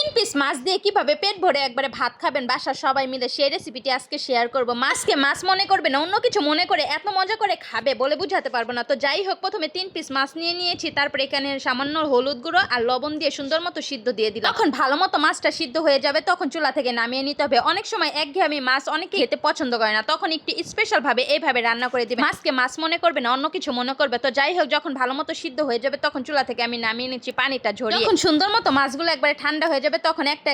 তিন পিস মাছ দিয়ে কিভাবে পেট ভরে একবারে ভাত খাবেন বাসার সবাই মিলে সেই রেসিপিটি আজকে শেয়ার করব। মাছকে মাছ মনে করবে না, অন্য কিছু মনে করে এত মজা করে খাবে বলে বুঝাতে পারবো না। তো যাই হোক, প্রথমে 3 পিস মাছ নিয়ে নিয়েছি, তারপরে এখানে সামান্য হলুদ গুঁড়ো আর লবণ দিয়ে সুন্দর মতো সিদ্ধ দিয়ে দিলাম। তখন ভালো মতো মাছটা সিদ্ধ হয়ে যাবে, তখন চুলা থেকে নামিয়ে নিতে হবে। অনেক সময় একঘেয়েমি মাছ অনেকে খেতে পছন্দ করে না, তখন একটু স্পেশাল ভাবে এইভাবে রান্না করে দিবে। মাছকে মাছ মনে করবে না, অন্য কিছু মনে করবে। তো যাই হোক, যখন ভালো মতো সিদ্ধ হয়ে যাবে তখন চুলা থেকে আমি নামিয়ে নিচ্ছি পানিটা ঝরিয়ে। যখন সুন্দর মতো মাছগুলো একবারে ঠান্ডা হয়ে যাবে তখন একটা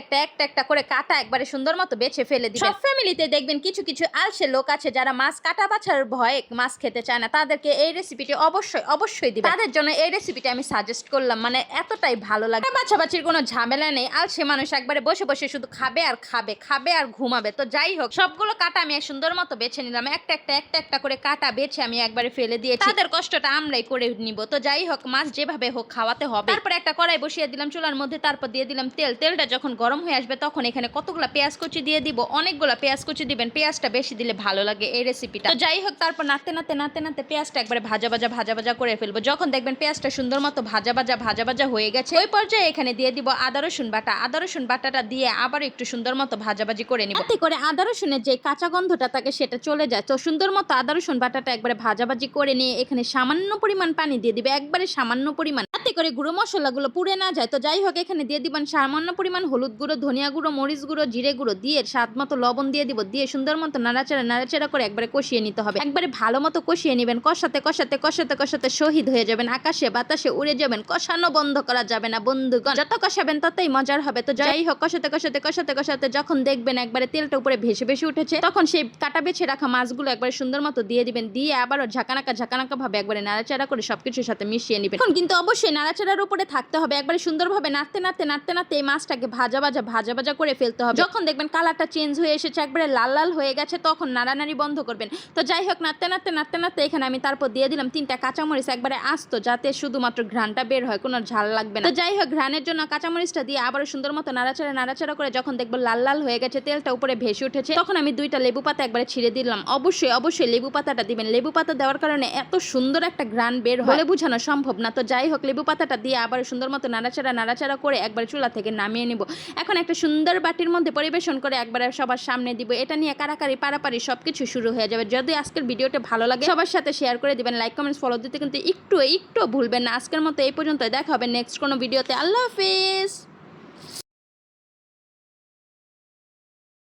একটা করে কাটা একবারে সুন্দর মতো বেছে ফেলে দিবেন। সব ফ্যামিলিতে দেখবেন কিছু কিছু আলসে লোক আছে যারা মাছ কাটা বাছার ভয়ে মাছ খেতে চায় না, তাদেরকে এই রেসিপিটি অবশ্যই দিবেন। তাদের জন্য এই রেসিপিটি আমি সাজেস্ট করলাম, মানে এতটাই ভালো লাগে। বাছাবাছির কোনো ঝামেলা নেই, আলসে মানুষ একবারে বসে বসে শুধু খাবে আর খাবে আর ঘুমাবে। তো যাই হোক, সবগুলো কাটা আমি সুন্দর মতো বেছে নিলাম। একটা একটা করে কাটা বেছে আমি একবারে ফেলে দিয়েছি। তাদের কষ্টটা আমরাই করে নিব। তো যাই হোক, মাছ যেভাবে হোক খাওয়াতে হবে। তারপরে একটা কড়াই বসিয়ে দিলাম চুলার মধ্যে, তারপর দিয়ে দিলাম তেলটা যখন গরম হয়ে আসবে তখন এখানে কতগুলা পেঁয়াজ কুচি দিয়ে দিব। অনেকগুলা পেঁয়াজ কুচি দিবেন, পেঁয়াজটা বেশি দিলে ভালো লাগে এই রেসিপিটা। তো যাই হোক, তারপর নাড়তে নাড়তে পেঁয়াজটা একবারে ভাজা ভাজা করে ফেলবো। যখন দেখবেন পেঁয়াজটা সুন্দর মতো ভাজা ভাজা হয়ে গেছে, ওই পর্যায়ে এখানে দিয়ে দিব আদা রসুন বাটাটা দিয়ে আবার একটু সুন্দর মতো ভাজাভাজি করে নিব, যাতে করে আদা রসুনের যে কাঁচা গন্ধটা থাকে সেটা চলে যায়। তো সুন্দর মতো আদা রসুন বাটাটা একবারে ভাজাভাজি করে নিয়ে এখানে সামান্য পরিমাণ পানি দিয়ে দিবে, একবারে সামান্য পরিমাণ, যাতে করে গুঁড়ো মশলাগুলো পুড়ে না যায়। তো যাই হোক, এখানে দিয়ে দিবেন সামান্য পরিমাণ হলুদ গুঁড়ো, ধনিয়া গুঁড়ো, মরিচ গুঁড়ো, জিরে গুঁড়ো দিয়ে স্বাদ মতো লবণ দিয়ে দিব, দিয়ে সুন্দর মতো নাড়াচাড়া করে একবারে কষিয়ে নিতে হবে। একবারে ভালো মতো কষিয়ে নেবেন। কষাতে শহীদ হয়ে যাবেন, আকাশে বাতাসে উড়ে যাবেন। কষানো বন্ধ করা যাবে না বন্ধুগণ, যত কষাবেন ততই মজার হবে। তো যাই হোক, কষাতে যখন দেখবেন একবারে তেলটা উপরে ভেসে উঠেছে তখন সেই কাটা বেছে রাখা মাছগুলো একবারে সুন্দর মতো দিয়ে দিবেন, দিয়ে আবারও ঝাঁকানাকা ভাবে একবারে নাড়াচাড়া করে সবকিছুর সাথে মিশিয়ে নেবেন। এখন কিন্তু অবশ্যই নাড়াচাড়ার উপরে থাকতে হবে, একবারে সুন্দরভাবে নাড়তে এই মাছটাকে ভাজা করে ফেলতে হবে। যখন দেখবেন কালারটা চেঞ্জ হয়ে এসেছে, একবারে লাল হয়ে গেছে, তখন নাড়ানাড়ি বন্ধ করবেন। তো যাই হোক, নাড়তে এখানে আমি তারপর দিয়ে দিলাম 3টা কাঁচামরিচ, একবারে আস্ত, যাতে শুধুমাত্র ঘ্রাণটা বের হয়, কোনো ঝাল লাগবে না। তো যাই হোক, ঘ্রাণের জন্য কাঁচামরিচটা দিয়ে আবার সুন্দর মতো নাড়াচাড়া করে যখন দেখবো লাল হয়ে গেছে, তেলটা উপরে ভেসে উঠেছে, তখন আমি 2টা লেবু পাতা একবারে ছিঁড়ে দিলাম। অবশ্যই লেবু পাতাটা দিবেন। লেবু পাতা দেওয়ার কারণে এত সুন্দর একটা ঘ্রাণ বের হয়, বলে বোঝানো সম্ভব না। তো যাই হোক, লেবু পাতাটা দিয়ে আবার সুন্দর মতো নাড়াচাড়া করে একবার চুলা থেকে নামিয়ে নিব। এখন একটা সুন্দর বাটির মধ্যে পরিবেশন করে একবারে সবার সামনে দিব। এটা নিয়ে কারাকারি পারাপারি সবকিছু শুরু হয়ে যাবে। যদি আজকের ভিডিওটা ভালো লাগে সবার সাথে শেয়ার করে দিবেন, লাইক কমেন্টস ফলো দিতে কিন্তু একটু ভুলবেন না। আজকের মতো এই পর্যন্ত, দেখা হবে নেক্সট কোনো ভিডিওতে। আল্লাহ হাফেজ।